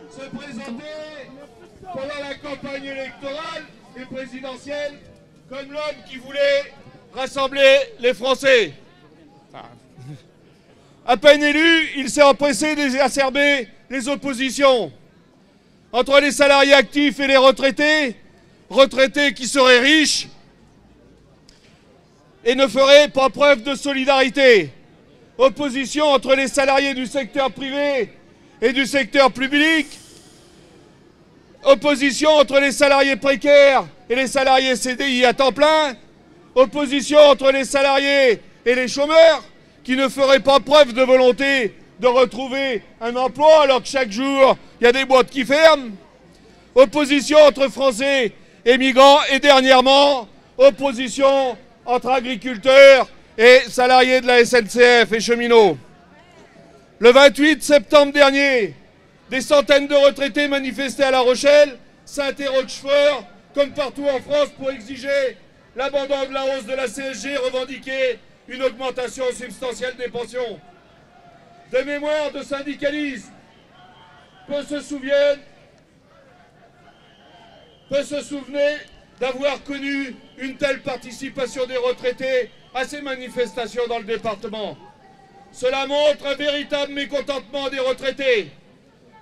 Se présenter pendant la campagne électorale et présidentielle comme l'homme qui voulait rassembler les Français. À peine élu, il s'est empressé d'exacerber les oppositions entre les salariés actifs et les retraités qui seraient riches et ne feraient pas preuve de solidarité. Opposition entre les salariés du secteur privé et du secteur public. Opposition entre les salariés précaires et les salariés CDI à temps plein. Opposition entre les salariés et les chômeurs qui ne feraient pas preuve de volonté de retrouver un emploi alors que chaque jour, il y a des boîtes qui ferment. Opposition entre Français et migrants et dernièrement, opposition entre agriculteurs et salariés de la SNCF et cheminots. Le 28 septembre dernier, des centaines de retraités manifestaient à La Rochelle, Saint-Rochefort, comme partout en France, pour exiger l'abandon de la hausse de la CSG, revendiquer une augmentation substantielle des pensions. De mémoire de syndicalistes, peu se souvenaient d'avoir connu une telle participation des retraités à ces manifestations dans le département. Cela montre un véritable mécontentement des retraités.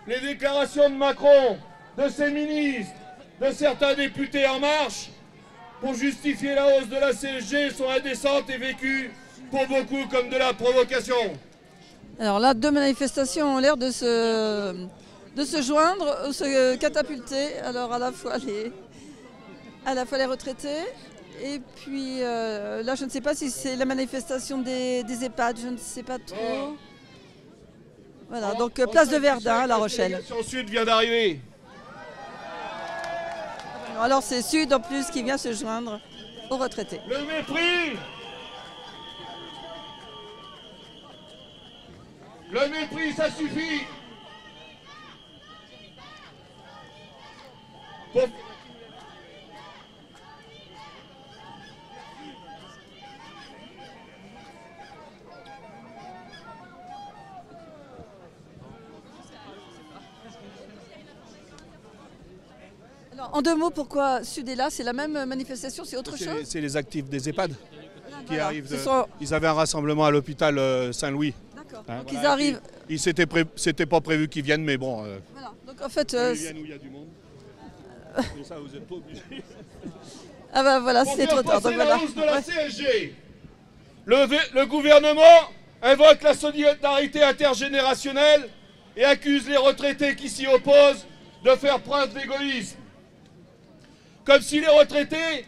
Les déclarations de Macron, de ses ministres, de certains députés En Marche, pour justifier la hausse de la CSG, sont indécentes et vécues pour beaucoup comme de la provocation. Alors là, deux manifestations ont l'air de se joindre, ou se catapulter. Alors à la fois les retraités, et puis là je ne sais pas si c'est la manifestation des EHPAD, je ne sais pas trop. Voilà, donc place de Verdun à La Rochelle. La délégation Sud vient d'arriver. Alors c'est Sud en plus qui vient se joindre aux retraités. Le mépris! Le mépris, ça suffit! Alors, en deux mots, pourquoi Sud est là? C'est la même manifestation, c'est autre chose? C'est les actifs des EHPAD qui voilà. arrivent. Ils avaient un rassemblement à l'hôpital Saint-Louis. D'accord. Hein, donc voilà. ils arrivent. C'était pas prévu qu'ils viennent, mais bon. Voilà. Donc en fait. Ils viennent où il y a du monde. Mais ça, vous n'êtes pas obligés. Ah ben voilà, c'est trop tard. Donc voilà. La hausse de la CSG. Le gouvernement invoque la solidarité intergénérationnelle et accuse les retraités qui s'y opposent de faire preuve d'égoïsme. Comme si les retraités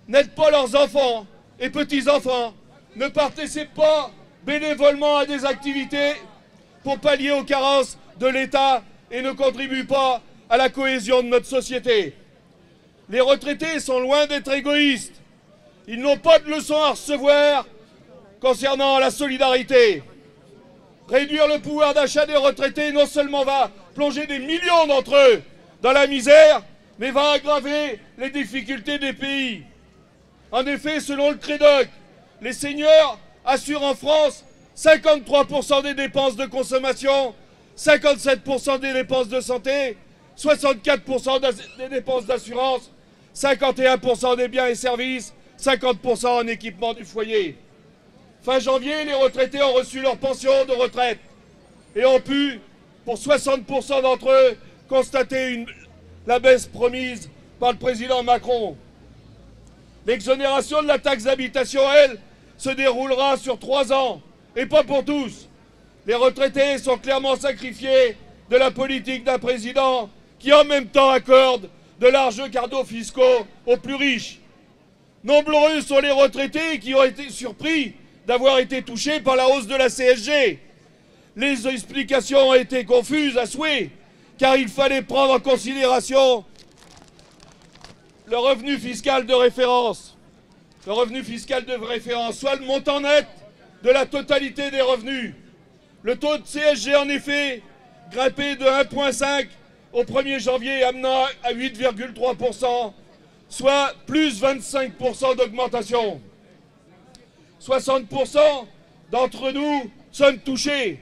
n'aident pas leurs enfants et petits-enfants, ne participent pas bénévolement à des activités pour pallier aux carences de l'État et ne contribuent pas à la cohésion de notre société. Les retraités sont loin d'être égoïstes. Ils n'ont pas de leçons à recevoir concernant la solidarité. Réduire le pouvoir d'achat des retraités non seulement va plonger des millions d'entre eux dans la misère, mais va aggraver les difficultés des pays. En effet, selon le Crédoc, les seniors assurent en France 53% des dépenses de consommation, 57% des dépenses de santé, 64% des dépenses d'assurance, 51% des biens et services, 50% en équipement du foyer. Fin janvier, les retraités ont reçu leur pension de retraite et ont pu, pour 60% d'entre eux, constater la baisse promise par le président Macron. L'exonération de la taxe d'habitation, elle, se déroulera sur 3 ans, et pas pour tous. Les retraités sont clairement sacrifiés de la politique d'un président qui en même temps accorde de larges cadeaux fiscaux aux plus riches. Nombreux sont les retraités qui ont été surpris d'avoir été touchés par la hausse de la CSG. Les explications ont été confuses à souhait, car il fallait prendre en considération le revenu fiscal de référence. Le revenu fiscal de référence, soit le montant net de la totalité des revenus. Le taux de CSG, en effet, grimpé de 1,5 au 1er janvier, amenant à 8,3%, soit plus 25% d'augmentation. 60% d'entre nous sommes touchés.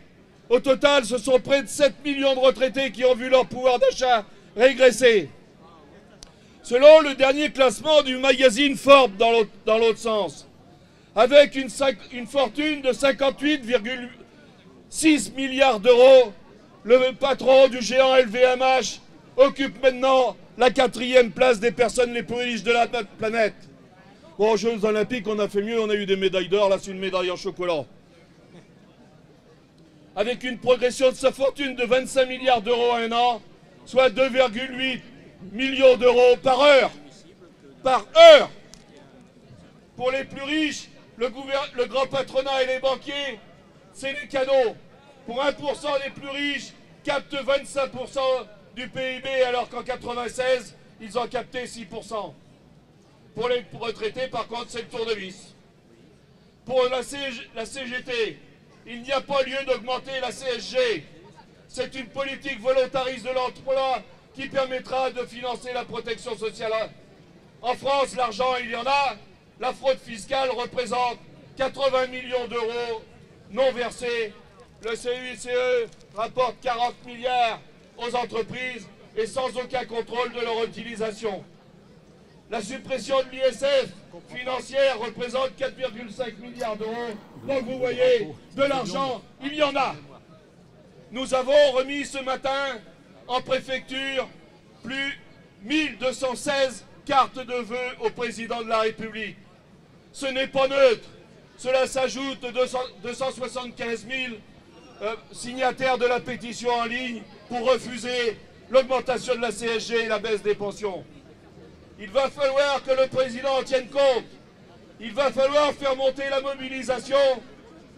Au total, ce sont près de 7 millions de retraités qui ont vu leur pouvoir d'achat régresser. Selon le dernier classement du magazine Forbes dans l'autre sens, avec une fortune de 58,6 milliards d'euros, le patron du géant LVMH occupe maintenant la 4e place des personnes les plus riches de la planète. Bon, aux Jeux Olympiques, on a fait mieux, on a eu des médailles d'or, là c'est une médaille en chocolat. Avec une progression de sa fortune de 25 milliards d'euros à un an, soit 2,8 millions d'euros par heure. Par heure! Pour les plus riches, le grand patronat et les banquiers, c'est les cadeaux. Pour 1% des plus riches, captent 25% du PIB, alors qu'en 96, ils ont capté 6%. Pour les retraités, par contre, c'est le tour de vis. Pour la CGT, il n'y a pas lieu d'augmenter la CSG. C'est une politique volontariste de l'emploi qui permettra de financer la protection sociale. En France, l'argent, il y en a. La fraude fiscale représente 80 millions d'euros non versés. Le CICE rapporte 40 milliards aux entreprises et sans aucun contrôle de leur utilisation. La suppression de l'ISF financière représente 4,5 milliards d'euros. Donc vous voyez, de l'argent, il y en a. Nous avons remis ce matin en préfecture plus 1216 cartes de vœux au président de la République. Ce n'est pas neutre. Cela s'ajoute aux 275 000 signataires de la pétition en ligne pour refuser l'augmentation de la CSG et la baisse des pensions. Il va falloir que le président en tienne compte. Il va falloir faire monter la mobilisation,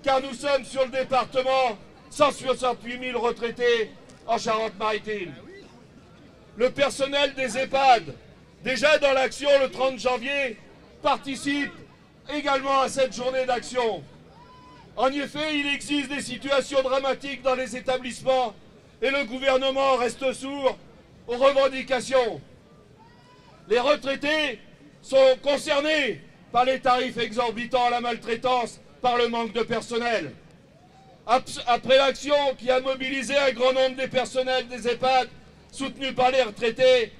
car nous sommes sur le département 168 000 retraités en Charente-Maritime. Le personnel des EHPAD, déjà dans l'action le 30 janvier, participe également à cette journée d'action. En effet, il existe des situations dramatiques dans les établissements et le gouvernement reste sourd aux revendications. Les retraités sont concernés par les tarifs exorbitants à la maltraitance, par le manque de personnel. Après l'action qui a mobilisé un grand nombre des personnels des EHPAD, soutenus par les retraités,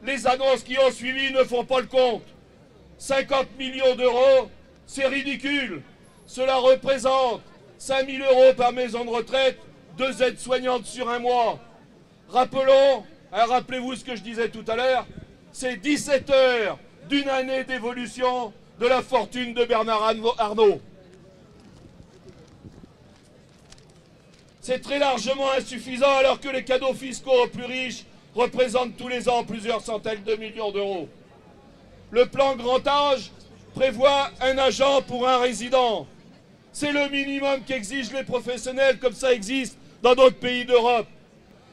les annonces qui ont suivi ne font pas le compte. 50 millions d'euros, c'est ridicule. Cela représente 5 000 euros par maison de retraite, 2 aides-soignantes sur un mois. Rappelez-vous ce que je disais tout à l'heure, c'est 17 heures d'une année d'évolution de la fortune de Bernard Arnault. C'est très largement insuffisant alors que les cadeaux fiscaux aux plus riches représentent tous les ans plusieurs centaines de millions d'euros. Le plan grand âge prévoit un agent pour un résident. C'est le minimum qu'exigent les professionnels, comme ça existe dans d'autres pays d'Europe.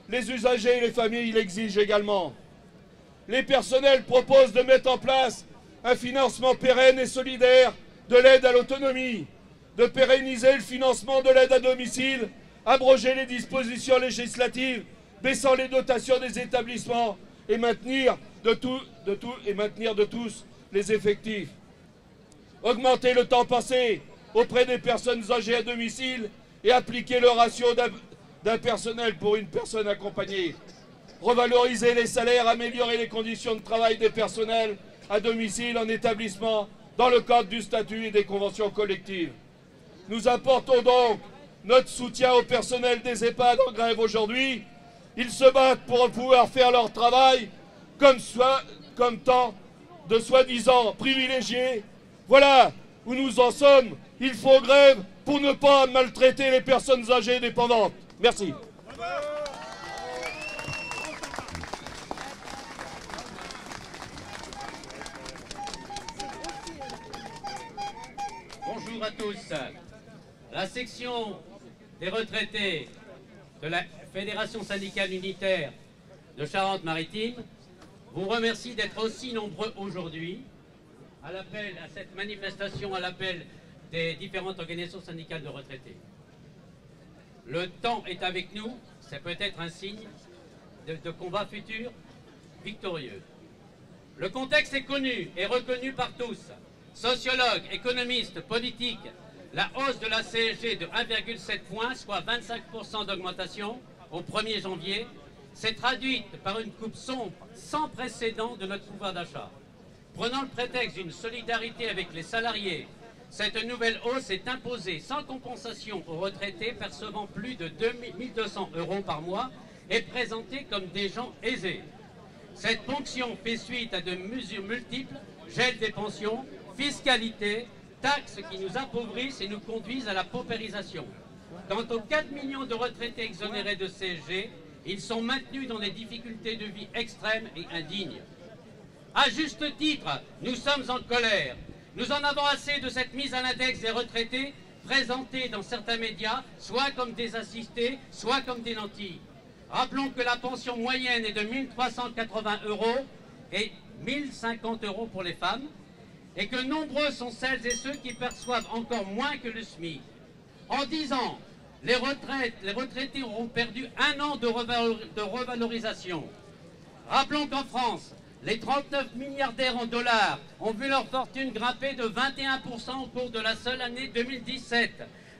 Les usagers et les familles l'exigent également. Les personnels proposent de mettre en place un financement pérenne et solidaire de l'aide à l'autonomie, de pérenniser le financement de l'aide à domicile, abroger les dispositions législatives, baissant les dotations des établissements et maintenir de tous les effectifs. Augmenter le temps passé auprès des personnes âgées à domicile et appliquer le ratio d'un personnel pour une personne accompagnée. Revaloriser les salaires, améliorer les conditions de travail des personnels à domicile, en établissement, dans le cadre du statut et des conventions collectives. Nous apportons donc notre soutien au personnel des EHPAD en grève aujourd'hui. Ils se battent pour pouvoir faire leur travail comme tant de soi-disant privilégiés. Voilà où nous en sommes. Il faut grève pour ne pas maltraiter les personnes âgées dépendantes. Merci. Bonjour à tous. La section des retraités de la Fédération syndicale unitaire de Charente-Maritime vous remercie d'être aussi nombreux aujourd'hui à cette manifestation, à l'appel des différentes organisations syndicales de retraités. Le temps est avec nous, c'est peut-être un signe de combat futur victorieux. Le contexte est connu et reconnu par tous. Sociologues, économistes, politiques, la hausse de la CSG de 1,7 point, soit 25% d'augmentation au 1er janvier, s'est traduite par une coupe sombre sans précédent de notre pouvoir d'achat. Prenant le prétexte d'une solidarité avec les salariés, cette nouvelle hausse est imposée sans compensation aux retraités percevant plus de 2 200 € par mois et présentés comme des gens aisés. Cette ponction fait suite à de mesures multiples, gel des pensions, fiscalité, taxes qui nous appauvrissent et nous conduisent à la paupérisation. Quant aux 4 millions de retraités exonérés de CSG, ils sont maintenus dans des difficultés de vie extrêmes et indignes. À juste titre, nous sommes en colère. Nous en avons assez de cette mise à l'index des retraités présentée dans certains médias, soit comme des assistés, soit comme des nantis. Rappelons que la pension moyenne est de 1 380 € et 1 050 € pour les femmes, et que nombreux sont celles et ceux qui perçoivent encore moins que le SMIC. En 10 ans, les retraités auront perdu 1 an de revalorisation. Rappelons qu'en France, les 39 milliardaires en dollars ont vu leur fortune grimper de 21% au cours de la seule année 2017,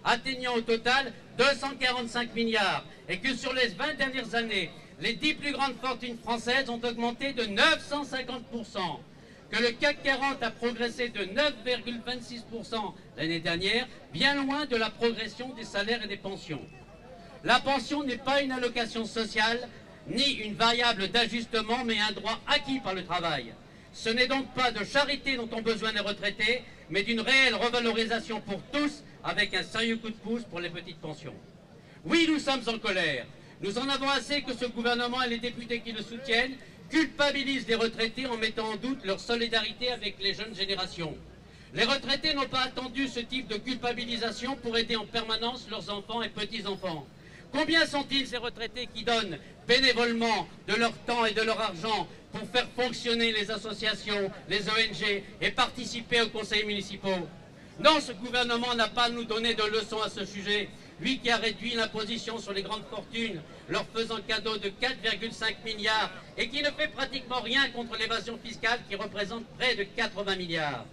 atteignant au total 245 milliards, et que sur les 20 dernières années, les 10 plus grandes fortunes françaises ont augmenté de 950%, que le CAC 40 a progressé de 9,26% l'année dernière, bien loin de la progression des salaires et des pensions. La pension n'est pas une allocation sociale, ni une variable d'ajustement, mais un droit acquis par le travail. Ce n'est donc pas de charité dont ont besoin les retraités, mais d'une réelle revalorisation pour tous, avec un sérieux coup de pouce pour les petites pensions. Oui, nous sommes en colère. Nous en avons assez que ce gouvernement et les députés qui le soutiennent culpabilisent les retraités en mettant en doute leur solidarité avec les jeunes générations. Les retraités n'ont pas attendu ce type de culpabilisation pour aider en permanence leurs enfants et petits-enfants. Combien sont-ils ces retraités qui donnent bénévolement de leur temps et de leur argent pour faire fonctionner les associations, les ONG et participer aux conseils municipaux? Non, ce gouvernement n'a pas à nous donner de leçons à ce sujet. Lui qui a réduit l'imposition sur les grandes fortunes, leur faisant cadeau de 4,5 milliards et qui ne fait pratiquement rien contre l'évasion fiscale qui représente près de 80 milliards.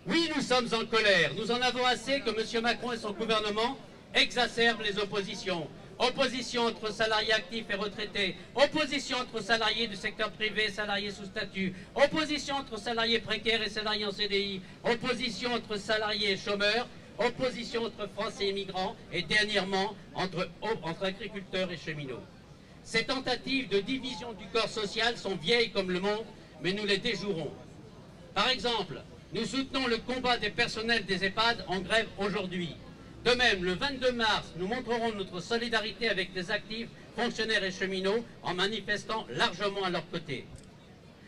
Oui, nous sommes en colère. Nous en avons assez que M. Macron et son gouvernement exacerbent les oppositions. Opposition entre salariés actifs et retraités, opposition entre salariés du secteur privé et salariés sous statut, opposition entre salariés précaires et salariés en CDI, opposition entre salariés et chômeurs, opposition entre Français et migrants, et dernièrement entre agriculteurs et cheminots. Ces tentatives de division du corps social sont vieilles comme le monde, mais nous les déjouerons. Par exemple, nous soutenons le combat des personnels des EHPAD en grève aujourd'hui. De même, le 22 mars, nous montrerons notre solidarité avec les actifs, fonctionnaires et cheminots en manifestant largement à leur côté.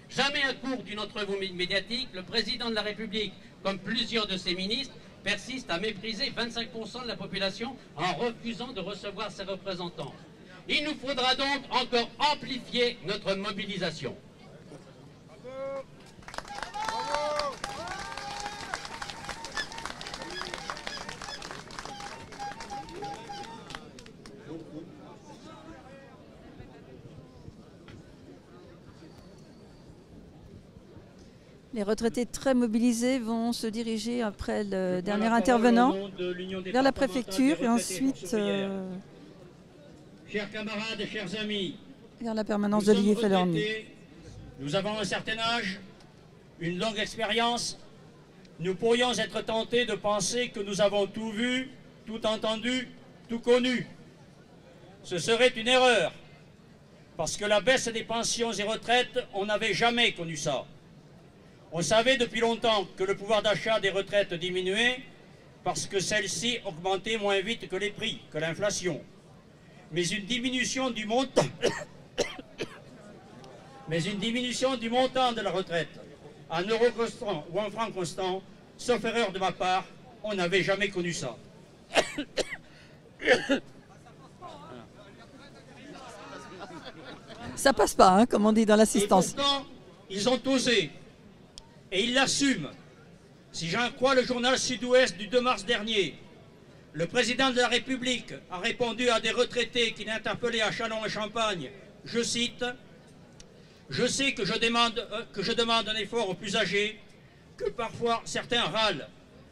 Jamais à court d'une entrevue médiatique, le président de la République, comme plusieurs de ses ministres, persiste à mépriser 25% de la population en refusant de recevoir ses représentants. Il nous faudra donc encore amplifier notre mobilisation. Les retraités très mobilisés vont se diriger après le dernier intervenant vers la préfecture et ensuite Chers camarades et chers amis, vers la permanence d'Olivier Falorni. Nous avons un certain âge, une longue expérience. Nous pourrions être tentés de penser que nous avons tout vu, tout entendu, tout connu. Ce serait une erreur, parce que la baisse des pensions et retraites, on n'avait jamais connu ça. On savait depuis longtemps que le pouvoir d'achat des retraites diminuait parce que celles-ci augmentaient moins vite que les prix, que l'inflation. Mais une diminution du montant de la retraite, en euros constants ou en francs constants, sauf erreur de ma part, on n'avait jamais connu ça. Ça passe pas, hein, comme on dit dans l'assistance. Et pourtant, ils ont osé. Et ils l'assument. Si j'en crois le journal Sud-Ouest du 2 mars dernier, le président de la République a répondu à des retraités qui l'interpellaient à Châlons et Champagne, je cite, « Je sais que je demande un effort aux plus âgés, que parfois certains râlent,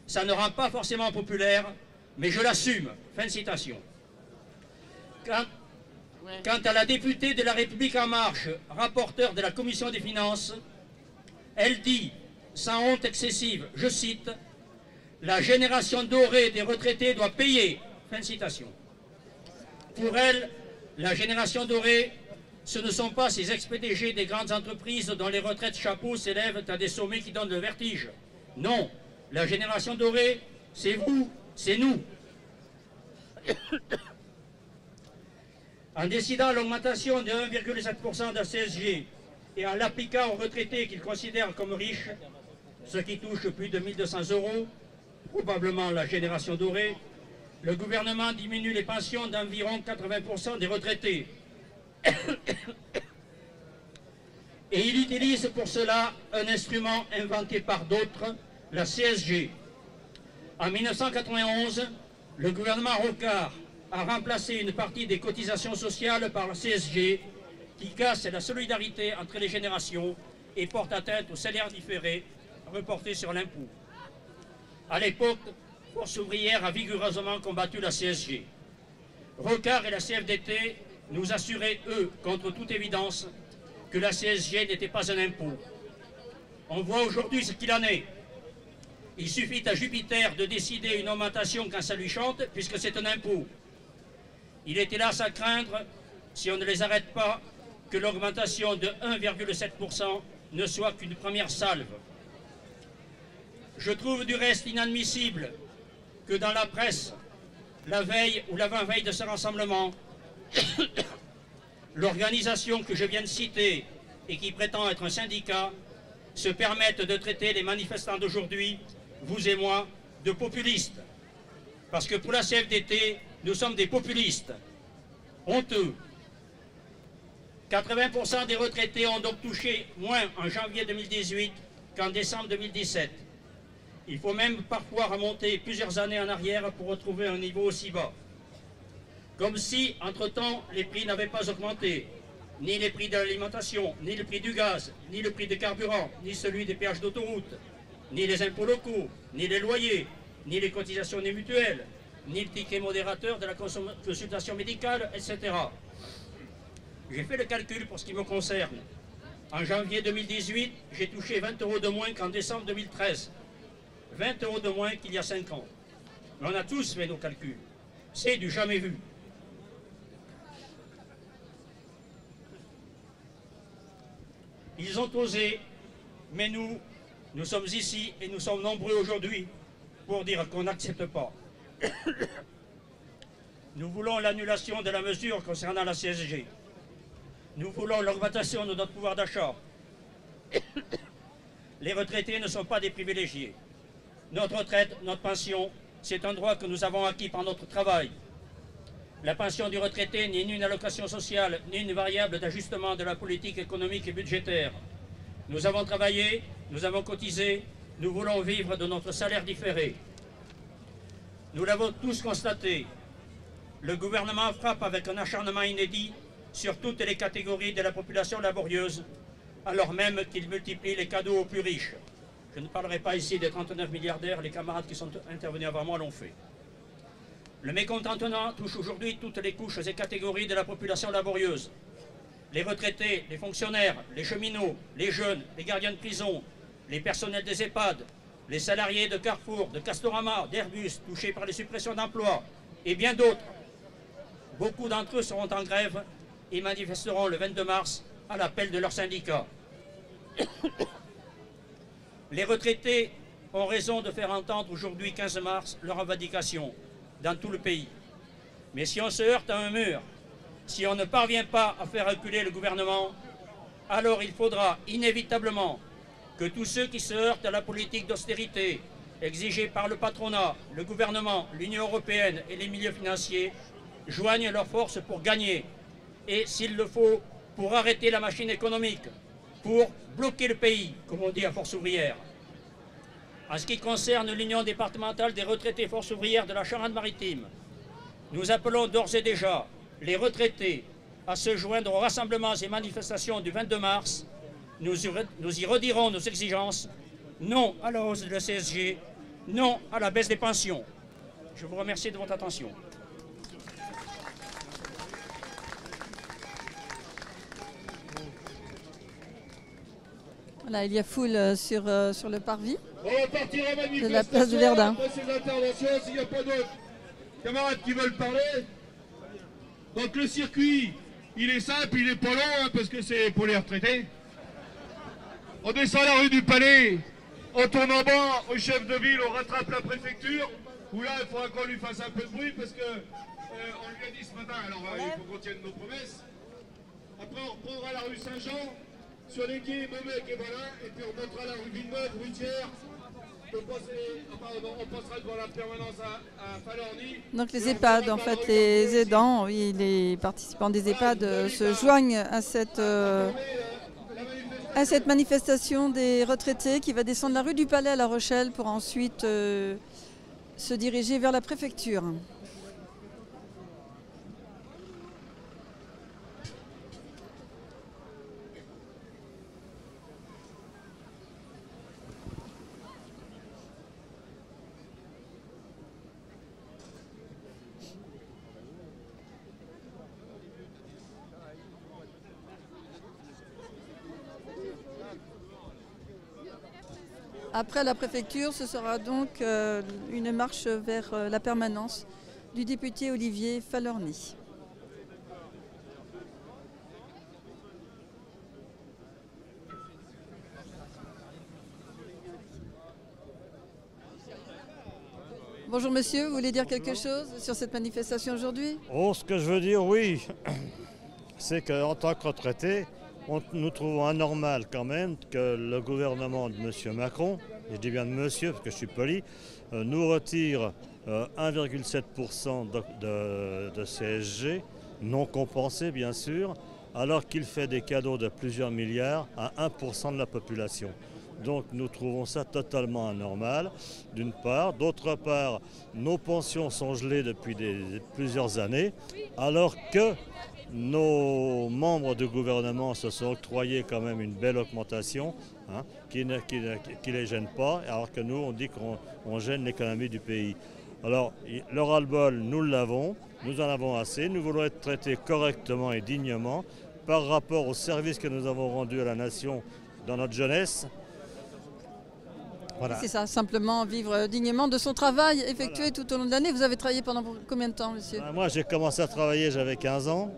Ça ne rend pas forcément populaire, mais je l'assume. Fin de citation. Quant à la députée de La République En Marche, rapporteure de la Commission des Finances, elle dit, sans honte excessive, je cite, « La génération dorée des retraités doit payer. » Fin de citation. Pour elle, la génération dorée, ce ne sont pas ces ex-PDG des grandes entreprises dont les retraites chapeaux s'élèvent à des sommets qui donnent le vertige. Non, la génération dorée, c'est vous, c'est nous. En décidant l'augmentation de 1,7% de la CSG et en l'appliquant aux retraités qu'ils considèrent comme riches, ceux qui touchent plus de 1 200 €, probablement la génération dorée, le gouvernement diminue les pensions d'environ 80% des retraités. Et il utilise pour cela un instrument inventé par d'autres, la CSG. En 1991, le gouvernement Rocard a remplacé une partie des cotisations sociales par la CSG, qui casse la solidarité entre les générations et porte atteinte au salaire différé reporté sur l'impôt. À l'époque, Force ouvrière a vigoureusement combattu la CSG. Rocard et la CFDT nous assuraient, eux, contre toute évidence, que la CSG n'était pas un impôt. On voit aujourd'hui ce qu'il en est. Il suffit à Jupiter de décider une augmentation quand ça lui chante, puisque c'est un impôt. Il est hélas à craindre, si on ne les arrête pas, que l'augmentation de 1,7% ne soit qu'une première salve. Je trouve du reste inadmissible que dans la presse, la veille ou l'avant-veille de ce rassemblement, l'organisation que je viens de citer et qui prétend être un syndicat se permette de traiter les manifestants d'aujourd'hui, vous et moi, de populistes. Parce que pour la CFDT, nous sommes des populistes. Honteux. 80% des retraités ont donc touché moins en janvier 2018 qu'en décembre 2017. Il faut même parfois remonter plusieurs années en arrière pour retrouver un niveau aussi bas. Comme si, entre-temps, les prix n'avaient pas augmenté. Ni les prix de l'alimentation, ni le prix du gaz, ni le prix des carburants, ni celui des péages d'autoroute, ni les impôts locaux, ni les loyers, ni les cotisations des mutuelles, ni le ticket modérateur de la consultation médicale, etc. J'ai fait le calcul pour ce qui me concerne. En janvier 2018, j'ai touché 20 € de moins qu'en décembre 2013. 20 € de moins qu'il y a 5 ans. Mais on a tous fait nos calculs. C'est du jamais vu. Ils ont osé, mais nous sommes ici et nous sommes nombreux aujourd'hui pour dire qu'on n'accepte pas. Nous voulons l'annulation de la mesure concernant la CSG. Nous voulons l'augmentation de notre pouvoir d'achat. Les retraités ne sont pas des privilégiés. Notre retraite, notre pension, c'est un droit que nous avons acquis par notre travail. La pension du retraité n'est ni une allocation sociale, ni une variable d'ajustement de la politique économique et budgétaire. Nous avons travaillé, nous avons cotisé, nous voulons vivre de notre salaire différé. Nous l'avons tous constaté. Le gouvernement frappe avec un acharnement inédit sur toutes les catégories de la population laborieuse, alors même qu'il multiplie les cadeaux aux plus riches. Je ne parlerai pas ici des 39 milliardaires, les camarades qui sont intervenus avant moi l'ont fait. Le mécontentement touche aujourd'hui toutes les couches et catégories de la population laborieuse. Les retraités, les fonctionnaires, les cheminots, les jeunes, les gardiens de prison, les personnels des EHPAD, les salariés de Carrefour, de Castorama, d'Airbus, touchés par les suppressions d'emplois, et bien d'autres. Beaucoup d'entre eux seront en grève et manifesteront le 22 mars à l'appel de leurs syndicats. Les retraités ont raison de faire entendre aujourd'hui, 15 mars, leurs revendications dans tout le pays. Mais si on se heurte à un mur, si on ne parvient pas à faire reculer le gouvernement, alors il faudra inévitablement que tous ceux qui se heurtent à la politique d'austérité exigée par le patronat, le gouvernement, l'Union européenne et les milieux financiers joignent leurs forces pour gagner et, s'il le faut, pour arrêter la machine économique, pour bloquer le pays, comme on dit à Force ouvrière. En ce qui concerne l'Union départementale des retraités Force ouvrière de la Charente-Maritime, nous appelons d'ores et déjà les retraités à se joindre aux rassemblements et manifestations du 22 mars. Nous y redirons nos exigences, non à la hausse de la CSG, non à la baisse des pensions. Je vous remercie de votre attention. Voilà, il y a foule sur le parvis On va partir en manifestation. de la place de Verdun. Après ces interventions, s'il n'y a pas d'autres camarades qui veulent parler. Donc le circuit, il est simple, il n'est pas long, hein, parce que c'est pour les retraités. On descend la rue du Palais, on tourne en bas au chef de ville, on rattrape la préfecture, où là il faudra qu'on lui fasse un peu de bruit, parce que on lui a dit ce matin, alors il faut qu'on tienne nos promesses. Après on reprendra la rue Saint-Jean, sur les quais, Maumec et voilà, et puis on montera la rue Villeneuve, rue Thiers. On passera devant la permanence à Falorny. Donc les EHPAD, en fait, les aidants, oui, les participants des EHPAD se joignent à cette manifestation des retraités qui va descendre la rue du Palais à La Rochelle pour ensuite se diriger vers la préfecture. Après la préfecture, ce sera donc une marche vers la permanence du député Olivier Falorny. Bonjour monsieur, vous voulez dire quelque chose sur cette manifestation aujourd'hui? Oh, ce que je veux dire, oui, c'est qu'en tant que retraité, nous trouvons anormal quand même que le gouvernement de M. Macron, et je dis bien de monsieur parce que je suis poli, nous retire 1,7% de CSG, non compensé bien sûr, alors qu'il fait des cadeaux de plusieurs milliards à 1% de la population. Donc nous trouvons ça totalement anormal, d'une part. D'autre part, nos pensions sont gelées depuis plusieurs années, alors que nos membres du gouvernement se sont octroyés quand même une belle augmentation hein, qui ne les gêne pas, alors que nous, on dit qu'on gêne l'économie du pays. Alors, le ras-le-bol, nous l'avons, nous en avons assez, nous voulons être traités correctement et dignement par rapport au service que nous avons rendu à la nation dans notre jeunesse. Voilà. C'est ça, simplement vivre dignement de son travail effectué tout au long de l'année. Vous avez travaillé pendant combien de temps, monsieur? Moi, j'ai commencé à travailler, j'avais 15 ans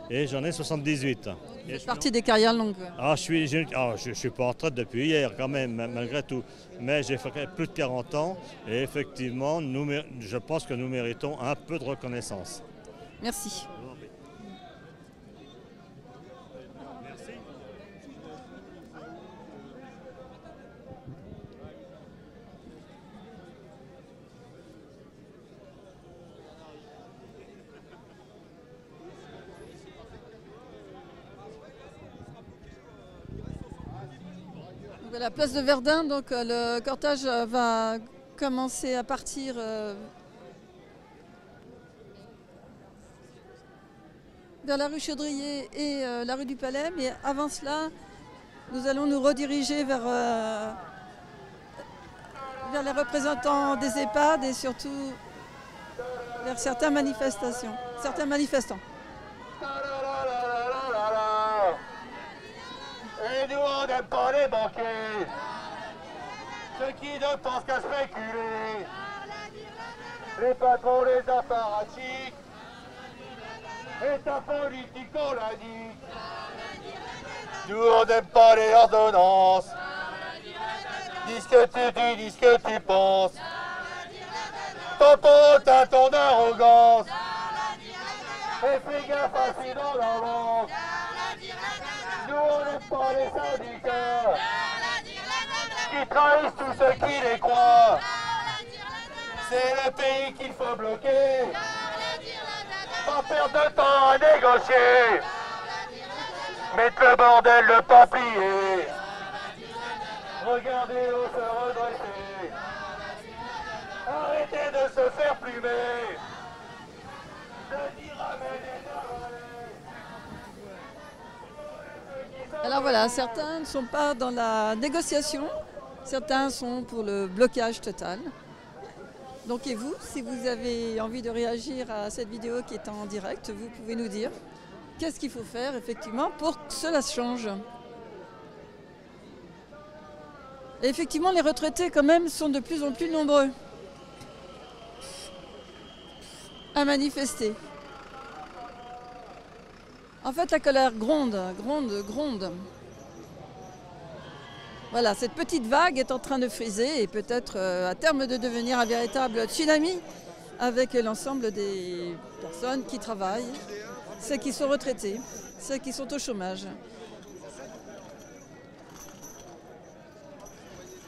et j'en ai 78. Vous faites partie des carrières longues. Ah, je suis pas en retraite depuis hier quand même, malgré tout. Mais j'ai fait plus de 40 ans et effectivement, je pense que nous méritons un peu de reconnaissance. Merci. À la place de Verdun, donc le cortège va commencer à partir vers la rue Chaudrier et la rue du Palais. Mais avant cela, nous allons nous rediriger vers les représentants des EHPAD et surtout vers certaines manifestants. Et nous on n'aime pas les banquiers, ceux qui ne pensent qu'à spéculer, les patrons, les apparatchiks, et ta politique on l'a dit. Nous on n'aime pas les ordonnances, dis ce que tu dis, dis ce que tu penses, ton pote à ton arrogance, et fais gaffe à ce dans l'avance. Nous on n'aime pas les syndicats qui trahissent tous ceux qui les croient. C'est le pays qu'il faut bloquer, pas perdre de temps à négocier, mettre le bordel, le papier, regardez l'eau se redresser, arrêtez de se faire plumer, de dire amener. Alors voilà, certains ne sont pas dans la négociation, certains sont pour le blocage total. Donc et vous, si vous avez envie de réagir à cette vidéo qui est en direct, vous pouvez nous dire qu'est-ce qu'il faut faire effectivement pour que cela change. Et effectivement, les retraités quand même sont de plus en plus nombreux à manifester. En fait, la colère gronde, gronde, gronde. Voilà, cette petite vague est en train de friser et peut-être à terme de devenir un véritable tsunami avec l'ensemble des personnes qui travaillent, ceux qui sont retraités, ceux qui sont au chômage.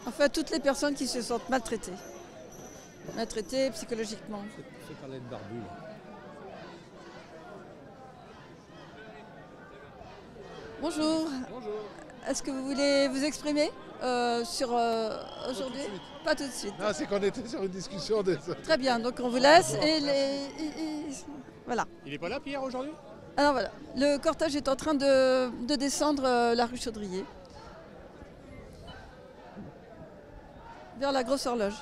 En fait, toutes les personnes qui se sentent maltraitées psychologiquement. C'est Carlette Barbu. Bonjour. Bonjour. Est-ce que vous voulez vous exprimer sur aujourd'hui? Pas tout de suite. Ah, c'est qu'on était sur une discussion des... Très bien, donc on vous laisse voilà. Il n'est pas là, Pierre, aujourd'hui? Alors voilà, le cortège est en train de descendre la rue Chaudrier vers la grosse horloge.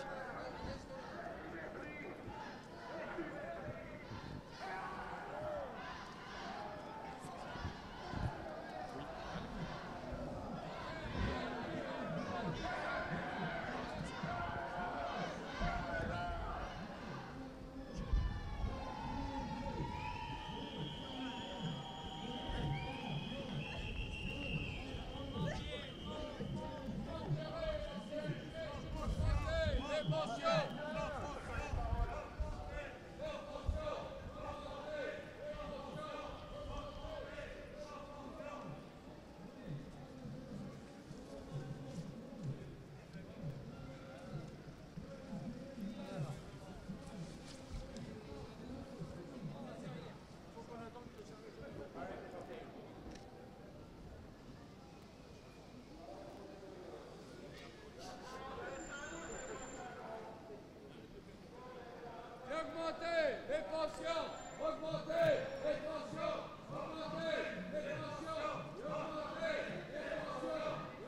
Augmentez les pensions, augmentez les pensions, augmentez les pensions, augmentez les pensions,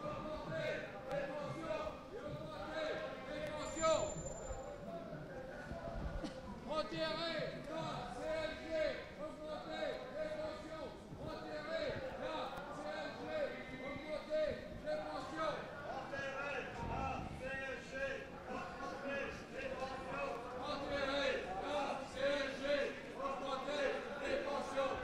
augmentez les pensions, augmentez les pensions. Retirez la CSG, augmentez les pensions, retirez la CSG, augmentez les pensions.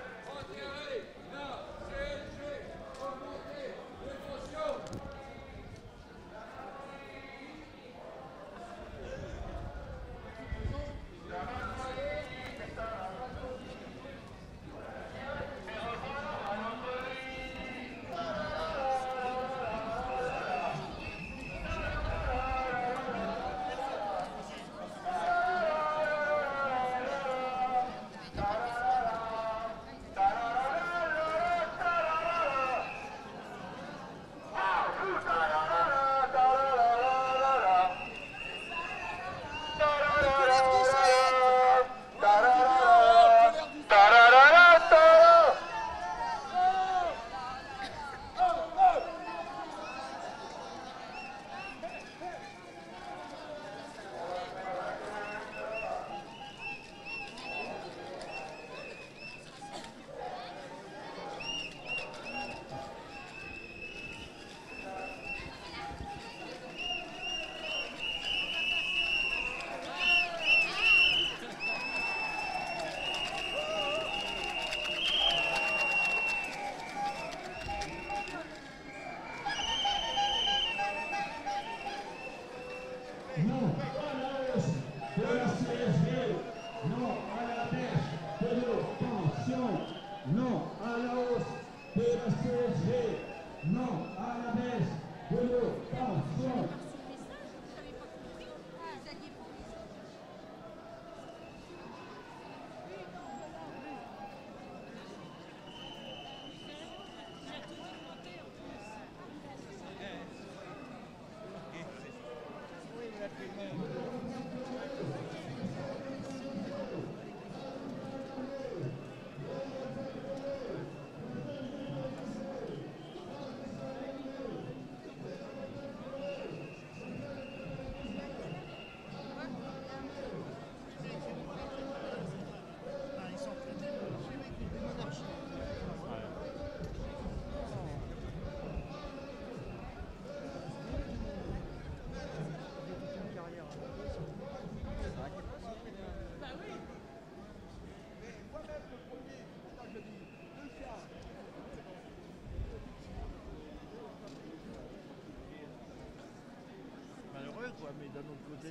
d'un autre côté.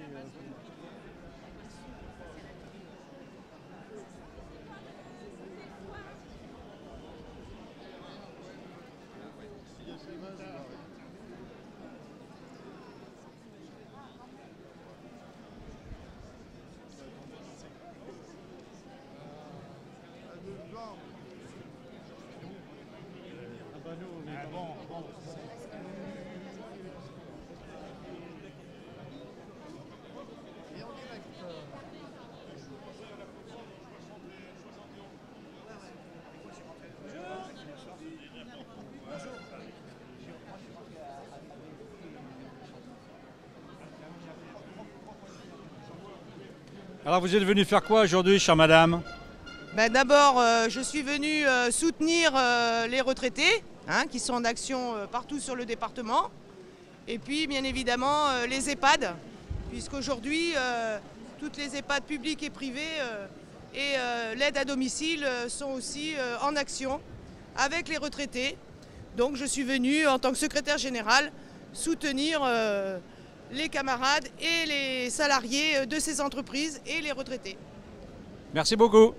Alors vous êtes venu faire quoi aujourd'hui, chère madame? D'abord, je suis venue soutenir les retraités qui sont en action partout sur le département. Et puis, bien évidemment, les EHPAD, puisqu'aujourd'hui, toutes les EHPAD publiques et privées et l'aide à domicile sont aussi en action avec les retraités. Donc je suis venue, en tant que secrétaire générale, soutenir les camarades et les salariés de ces entreprises et les retraités. Merci beaucoup.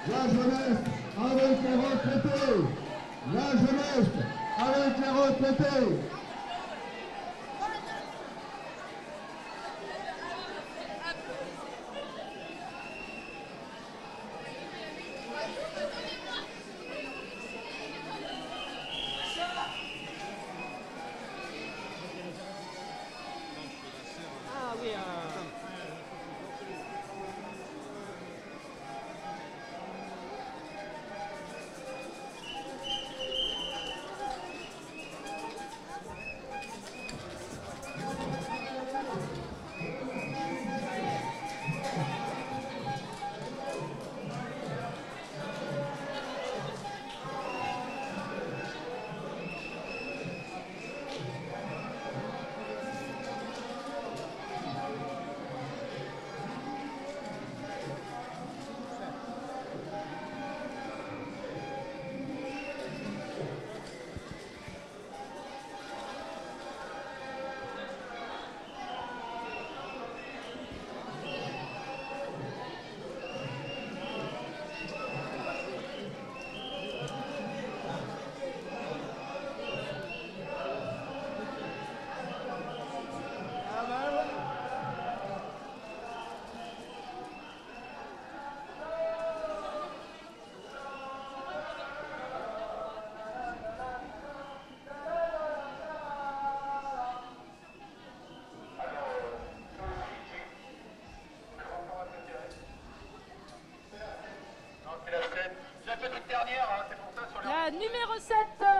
La jeunesse avec les retraités. La jeunesse avec les retraités.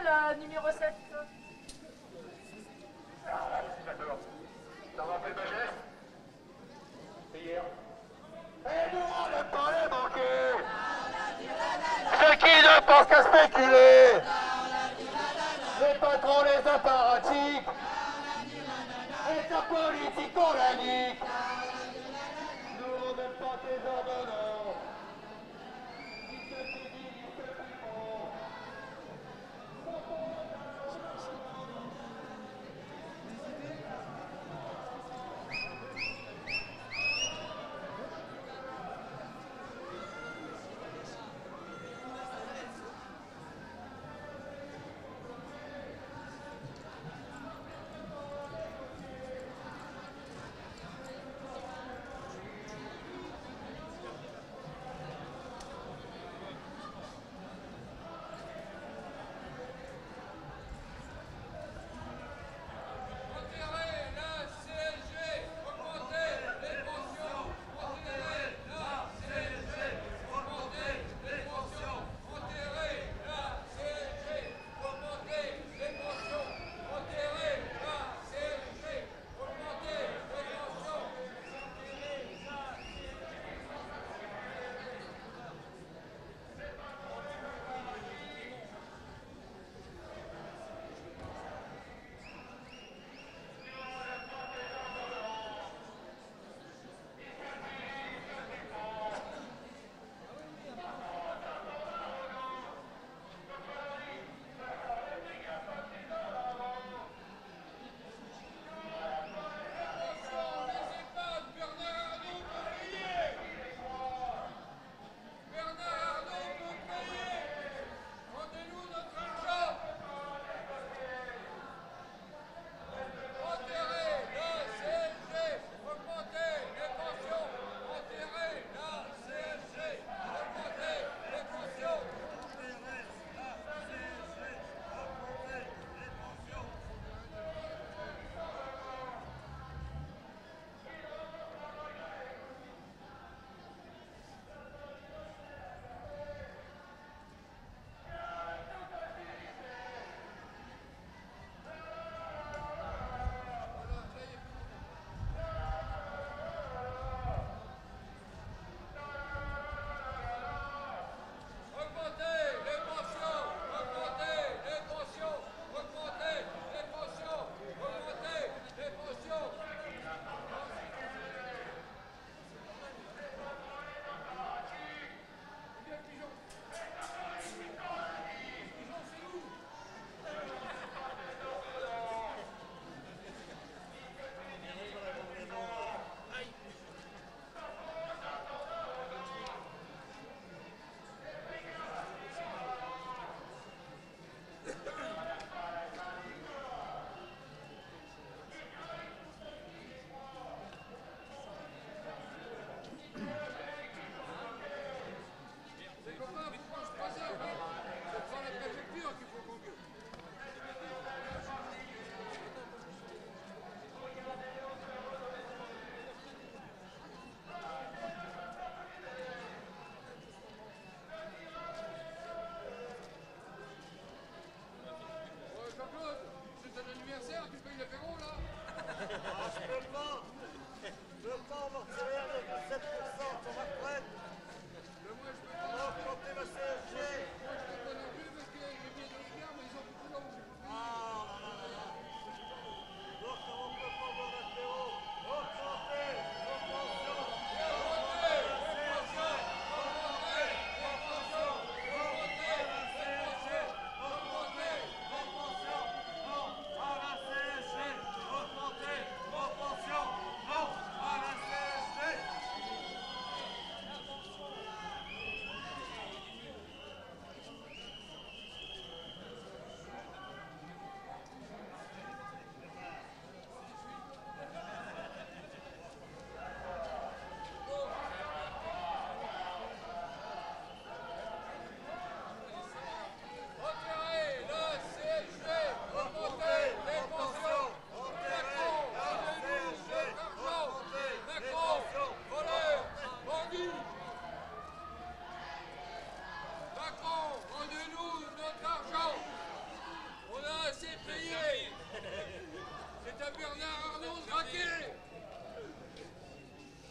la numéro 7. Ça m'a fait ma geste. Hier. Et nous, on n'aime pas les banquiers. Ceux qui ne pensent qu'à spéculer. Les patrons, les apparatchiks. Et ta politique, on la nique. Nous, on n'aime pas tes ordonnances. Ni ce que tu dis, ni ce que tu penses.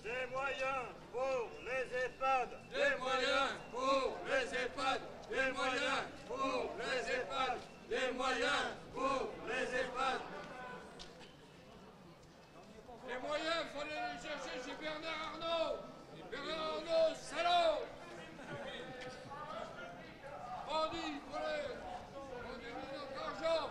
Des moyens pour les EHPAD. Des moyens pour les EHPAD. Des moyens pour les EHPAD. Des moyens pour les EHPAD. Les moyens, il faut aller les chercher chez Bernard Arnault. Bernard Arnault, salaud. Bandit, volé. On dévie notre argent.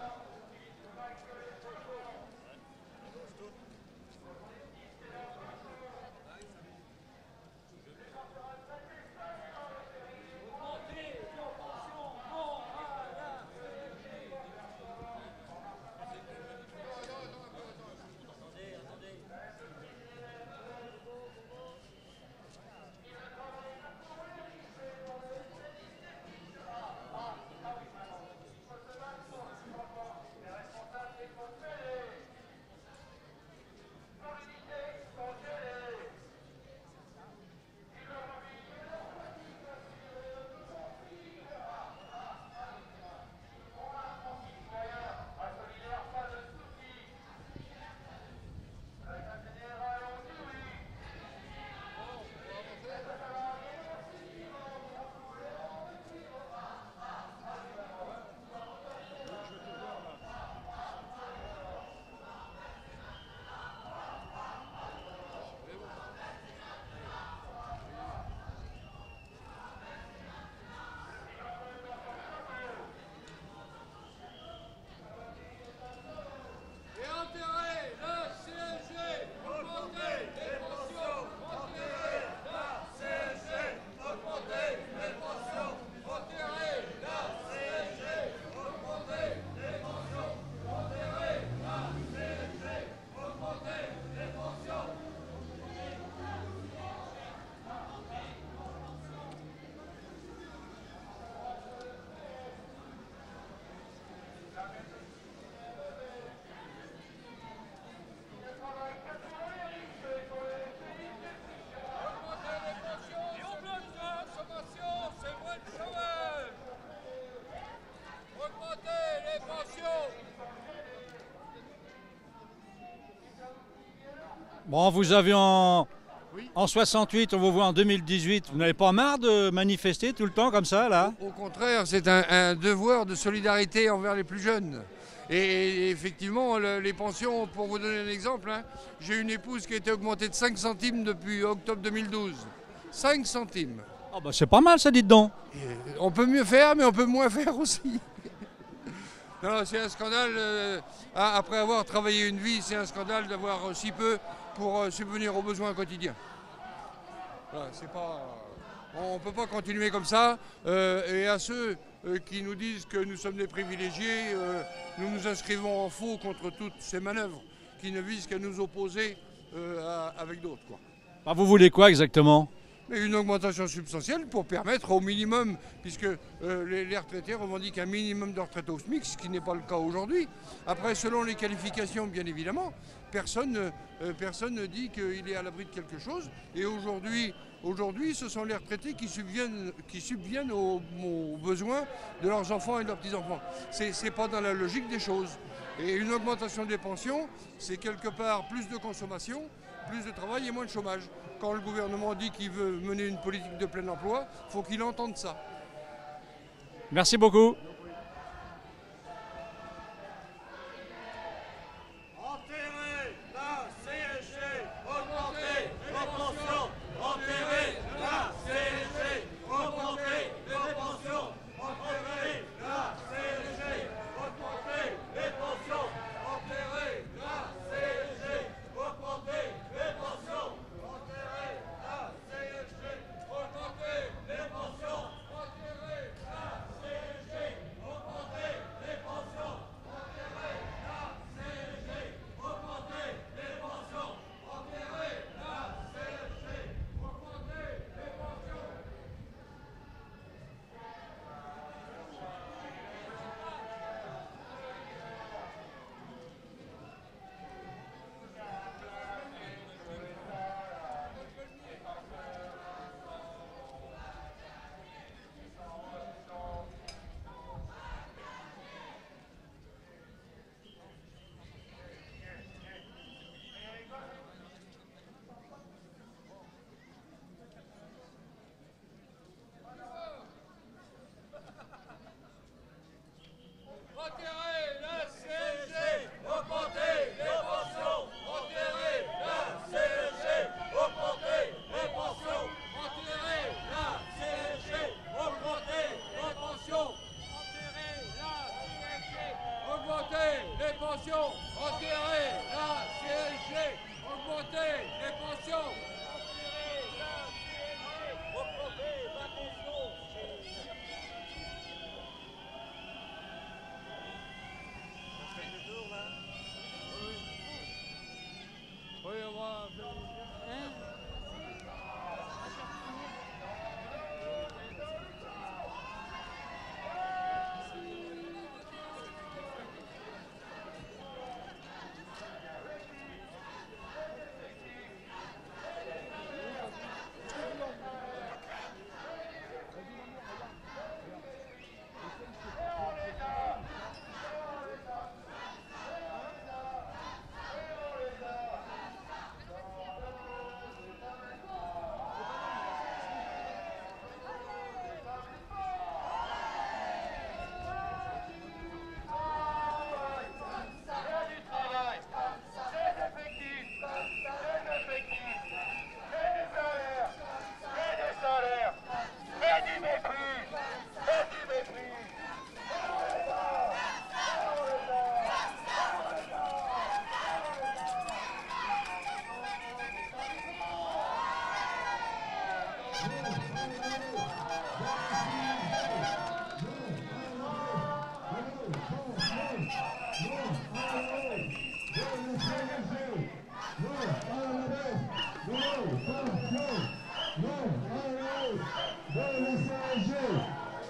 Bon, vous avez en 68, on vous voit en 2018. Vous n'avez pas marre de manifester tout le temps comme ça, là? Au contraire, c'est un devoir de solidarité envers les plus jeunes. Et effectivement, les pensions, pour vous donner un exemple, hein, j'ai une épouse qui a été augmentée de 5 centimes depuis octobre 2012. 5 centimes. Ah bah c'est pas mal ça, dites donc. On peut mieux faire, mais on peut moins faire aussi. Non, c'est un scandale. Après avoir travaillé une vie, c'est un scandale d'avoir si peu pour subvenir aux besoins quotidiens. Voilà, on ne peut pas continuer comme ça. Et à ceux qui nous disent que nous sommes des privilégiés, nous nous inscrivons en faux contre toutes ces manœuvres qui ne visent qu'à nous opposer avec d'autres. Bah, vous voulez quoi exactement? Une augmentation substantielle pour permettre au minimum, puisque les retraités revendiquent un minimum de retraite au SMIC, ce qui n'est pas le cas aujourd'hui. Après, selon les qualifications, bien évidemment, personne ne dit qu'il est à l'abri de quelque chose. Et aujourd'hui, ce sont les retraités qui subviennent aux besoins de leurs enfants et de leurs petits-enfants. C'est pas dans la logique des choses. Et une augmentation des pensions, c'est quelque part plus de consommation, plus de travail et moins de chômage. Quand le gouvernement dit qu'il veut mener une politique de plein emploi, il faut qu'il entende ça. Merci beaucoup. Enterrer la CSG, augmenter les pensions. Enterrer la CSG, augmenter les pensions. Enterrer la CSG, augmenter les pensions. Enterrer la CSG, augmenter les pensions. Enterrer la CSG, augmenter les pensions. Enterrer la CSG. pensions, retirer la CSG, augmenter les pensions. Oui, on va faire...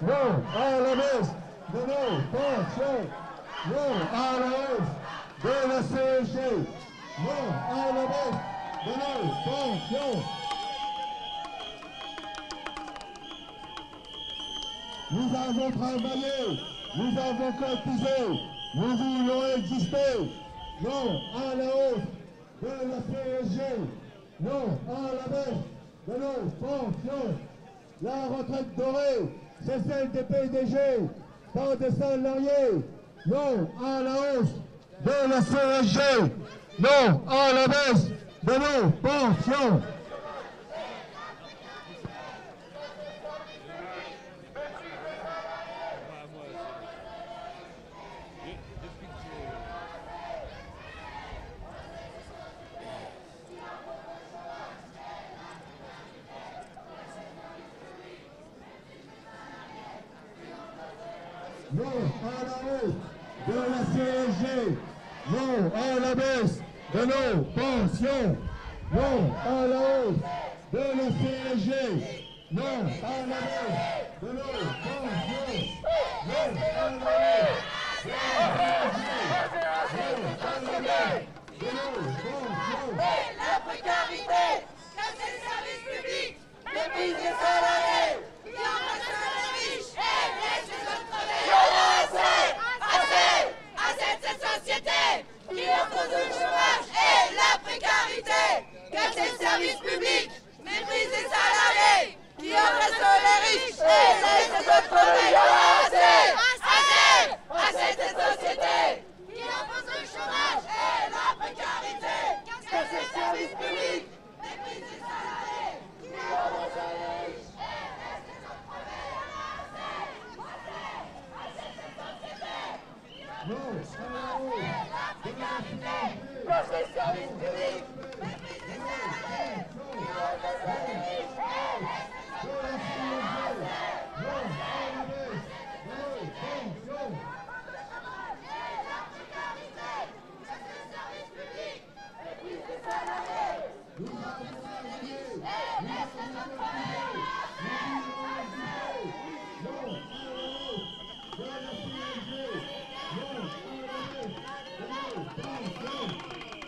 Non à la baisse de nos pensions. Non à la hausse de la CSG. Non à la baisse de nos pensions. Nous avons travaillé, nous avons cotisé, nous voulons exister. Non à la hausse de la CSG. Non à la baisse de nos pensions. La retraite dorée, c'est celle des PDG, pas des salariés. Non à la hausse de la CSG. Non à la baisse de nos pensions. Non à la hausse de la CSG. Non à la baisse de nos pensions. Non à la hausse de la CSG. Non à la baisse de nos pensions. Non à la hausse de la CSG. Non à la baisse de nos pensions. Et la précarité, casser le service public, méprise des salariés, il en reste les riches et laisse les autres crever. Il y en a assez de cette société qui impose le chômage et la précarité, casser le service public, méprise des salariés, qui en reste les riches et laisse les autres crever. Il y en a assez de cette société qui impose le chômage et la précarité, casser le service public, méprise des salariés, qui en reste les riches et laisse les autres crever. Non à la hausse la précarité, casser le service public, méprise des salariés, qui en reste les riches et laisse les autres crever. Non à la baisse de nos pensions.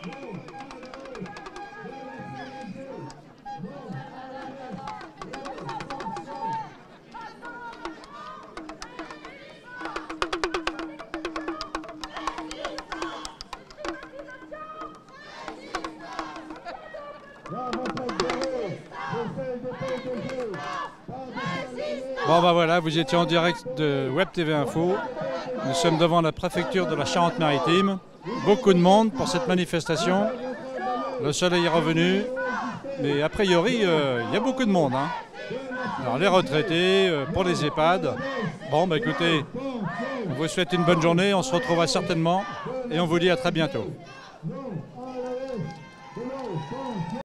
Bon ben voilà, vous étiez en direct de Web TV Info. Nous sommes devant la préfecture de la Charente-Maritime. Beaucoup de monde pour cette manifestation. Le soleil est revenu, mais a priori, il y a beaucoup de monde. Hein. Alors les retraités, pour les EHPAD. Bon, bah écoutez, on vous souhaite une bonne journée. On se retrouvera certainement et on vous dit à très bientôt.